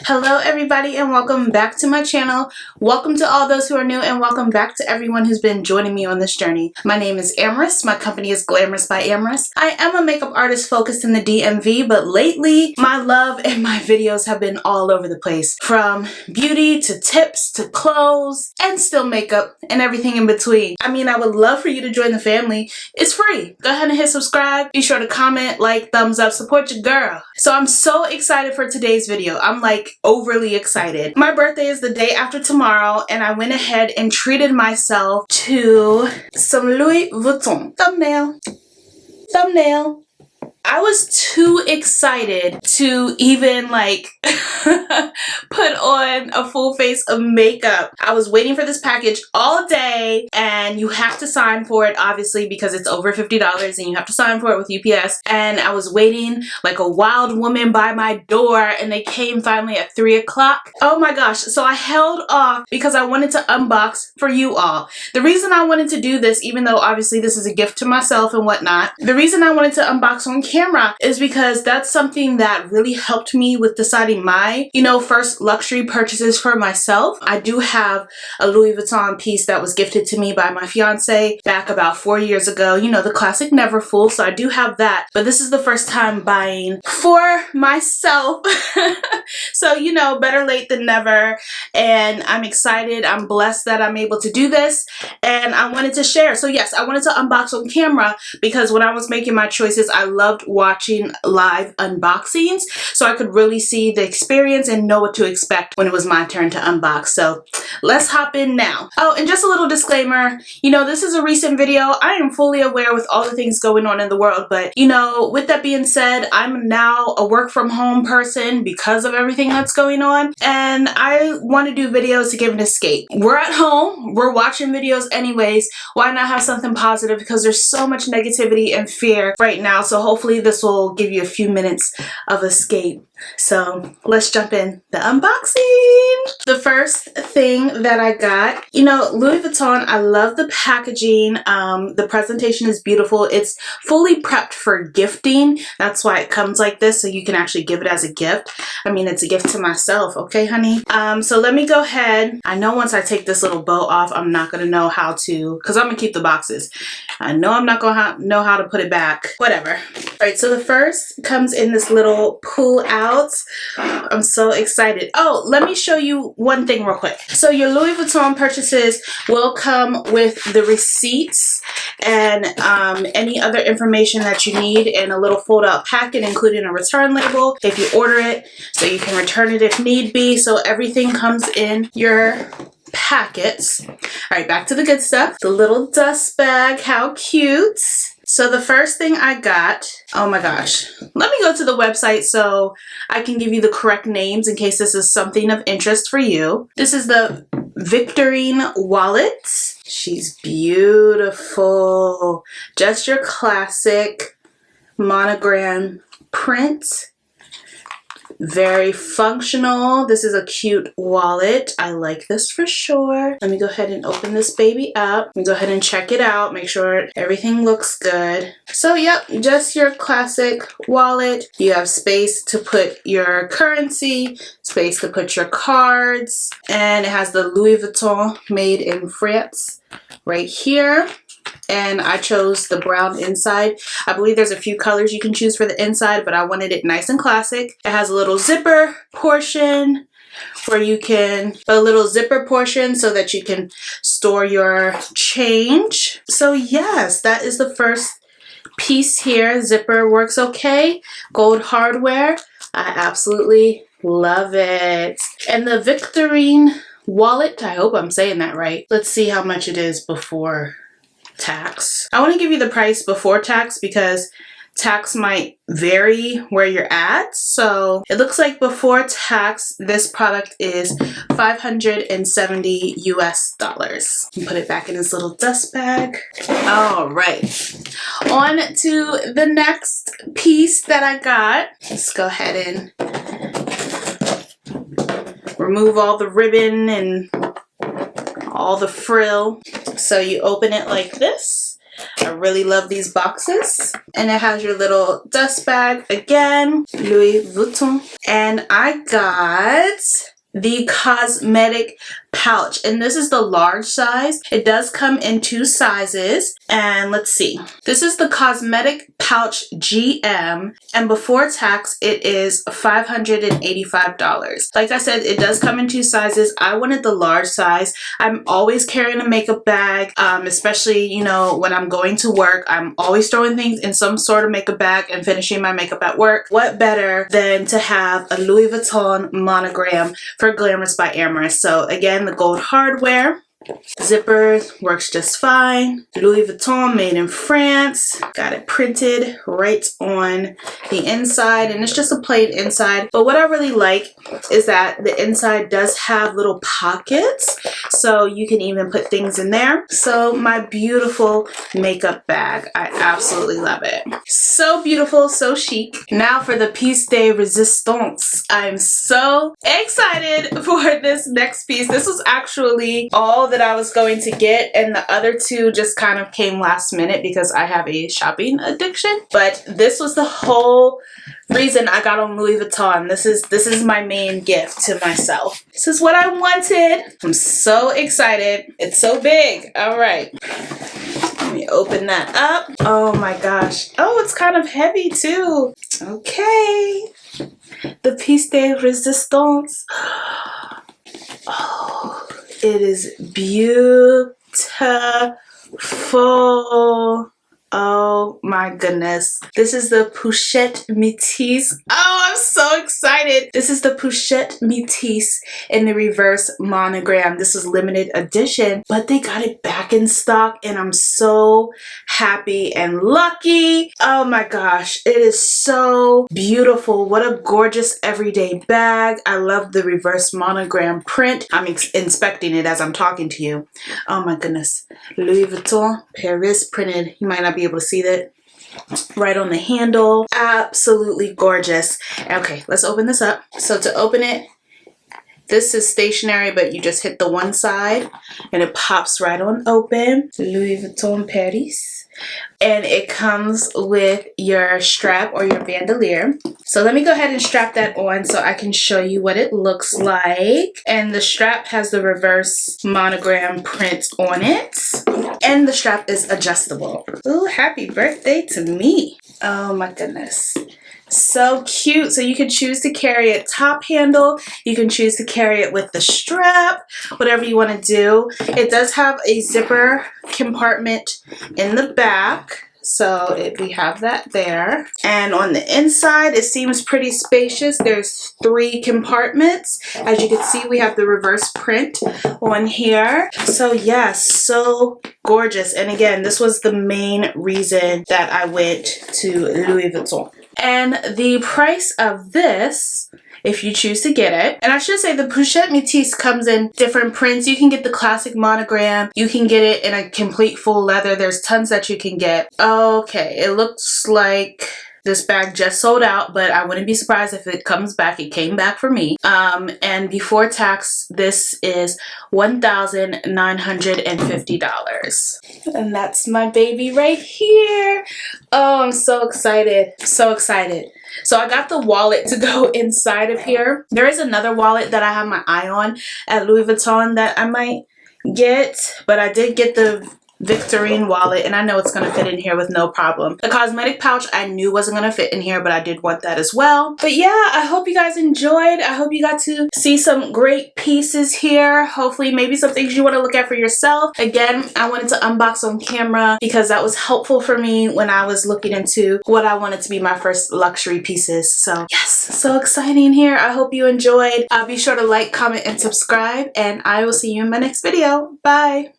Hello everybody and welcome back to my channel. Welcome to all those who are new and welcome back to everyone who's been joining me on this journey. My name is Amaris. My company is Glamorous by Amaris. I am a makeup artist focused in the DMV, but lately my love and my videos have been all over the place. From beauty to tips to clothes and still makeup and everything in between. I mean, I would love for you to join the family. It's free. Go ahead and hit subscribe. Be sure to comment, like, thumbs up, support your girl. So I'm so excited for today's video. I'm like overly excited. My birthday is the day after tomorrow and I went ahead and treated myself to some Louis Vuitton. Thumbnail. I was too excited to even like put on a full face of makeup. I was waiting for this package all day and you have to sign for it obviously because it's over $50 and you have to sign for it with UPS. And I was waiting like a wild woman by my door and they came finally at 3 o'clock. Oh my gosh. So I held off because I wanted to unbox for you all. The reason I wanted to do this, even though obviously this is a gift to myself and whatnot, the reason I wanted to unbox on camera is because that's something that really helped me with deciding my, first luxury purchases for myself. I do have a Louis Vuitton piece that was gifted to me by my fiance back about 4 years ago. The classic Never Full. So I do have that, but this is the first time buying for myself. So, better late than never. And I'm excited. I'm blessed that I'm able to do this and I wanted to share. So yes, I wanted to unbox on camera because when I was making my choices, I loved watching live unboxings so I could really see the experience and know what to expect when it was my turn to unbox. So let's hop in now. Oh, and just a little disclaimer, this is a recent video. I am fully aware with all the things going on in the world, but with that being said, I'm now a work from home person because of everything that's going on and I want to do videos to give an escape. We're at home, we're watching videos anyways. Why not have something positive because there's so much negativity and fear right now. So hopefully this will give you a few minutes of escape. So let's jump in the unboxing. The first thing that I got, Louis Vuitton, I love the packaging. The presentation is beautiful. It's fully prepped for gifting. That's why it comes like this, so you can actually give it as a gift. I mean, it's a gift to myself, okay, honey? So let me go ahead. I know once I take this little bow off, I'm not gonna know how to, because I'm gonna keep the boxes. I know I'm not gonna know how to put it back. Whatever. All right, so the first comes in this little pull out. I'm so excited. Oh, let me show you one thing real quick. So your Louis Vuitton purchases will come with the receipts and any other information that you need in a little fold out packet, including a return label if you order it, so you can return it if need be. So everything comes in your packets. All right, back to the good stuff. The little dust bag, how cute. So the first thing I got, oh my gosh, let me go to the website so I can give you the correct names in case this is something of interest for you. This is the Victorine Wallet. She's beautiful. Just your classic monogram print. Very functional. This is a cute wallet. I like this for sure. Let me go ahead and open this baby up. Let me go ahead and check it out. Make sure everything looks good. So yep, just your classic wallet. You have space to put your currency, space to put your cards, and it has the Louis Vuitton made in France right here. And I chose the brown inside. I believe there's a few colors you can choose for the inside, but I wanted it nice and classic. It has a little zipper portion where you can, so that you can store your change. So yes, that is the first piece here. Zipper works okay. Gold hardware. I absolutely love it. And the Victorine Wallet, I hope I'm saying that right. Let's see how much it is before tax. I want to give you the price before tax because tax might vary where you're at. So it looks like before tax, this product is $570 US. Put it back in this little dust bag. All right, on to the next piece that I got. Let's go ahead and remove all the ribbon and all the frill. So you open it like this. I really love these boxes. And it has your little dust bag again, Louis Vuitton. And I got the Cosmetic Pouch, and this is the large size. It does come in 2 sizes, and let's see. This is the Cosmetic Pouch GM, and before tax it is $585. Like I said, it does come in 2 sizes. I wanted the large size. I'm always carrying a makeup bag, especially, you know, when I'm going to work. I'm always throwing things in some sort of makeup bag and finishing my makeup at work. What better than to have a Louis Vuitton monogram for Glamorous by Amaris? So again, the gold hardware. Zipper works just fine. Louis Vuitton, made in France. Got it printed right on the inside, and it's just a plain inside. But what I really like is that the inside does have little pockets, so you can even put things in there. So my beautiful makeup bag, I absolutely love it. So beautiful, so chic. Now for the piece de resistance. I'm so excited for this next piece. This was actually all that I was going to get, and the other 2 just kind of came last minute because I have a shopping addiction. But this was the whole reason I got on Louis Vuitton. This is my main gift to myself. This is what I wanted. I'm so excited. It's so big. All right. Let me open that up. Oh my gosh. Oh, it's kind of heavy too. Okay. The piece de resistance. Oh, it is beautiful. Oh my goodness. This is the Pouchette Metis. Oh, I'm so excited. This is the Pouchette Metis in the Reverse Monogram. This is limited edition, but they got it back in stock, and I'm so happy and lucky. Oh my gosh. It is so beautiful. What a gorgeous everyday bag. I love the Reverse Monogram print. I'm inspecting it as I'm talking to you. Oh my goodness. Louis Vuitton, Paris printed. You might not be able to see that right on the handle. Absolutely gorgeous. Okay, let's open this up. So to open it, this is stationary, but you just hit the one side and it pops right on open. Louis Vuitton Paris. And it comes with your strap or your bandolier. So let me go ahead and strap that on so I can show you what it looks like. And the strap has the Reverse Monogram print on it. And the strap is adjustable. Ooh, happy birthday to me. Oh my goodness. So cute. So you can choose to carry it top handle. You can choose to carry it with the strap, whatever you want to do. It does have a zipper compartment in the back. So we have that there. And on the inside, it seems pretty spacious. There's 3 compartments. As you can see, we have the reverse print on here. So yes, so gorgeous. And again, this was the main reason that I went to Louis Vuitton. And the price of this, if you choose to get it, and I should say the Pouchette Metis comes in different prints. You can get the classic monogram. You can get it in a complete full leather. There's tons that you can get. Okay, it looks like this bag just sold out, but I wouldn't be surprised if it comes back. It came back for me. And before tax, this is $1,950. And that's my baby right here. Oh, I'm so excited. So excited. So I got the wallet to go inside of here. There is another wallet that I have my eye on at Louis Vuitton that I might get, but I did get the Victorine Wallet, and I know it's going to fit in here with no problem. The Cosmetic Pouch I knew wasn't going to fit in here, but I did want that as well. But yeah, I hope you guys enjoyed. I hope you got to see some great pieces here. Hopefully maybe some things you want to look at for yourself. Again, I wanted to unbox on camera because that was helpful for me when I was looking into what I wanted to be my first luxury pieces. So yes, so exciting here. I hope you enjoyed. Be sure to like, comment, and subscribe, and I will see you in my next video. Bye!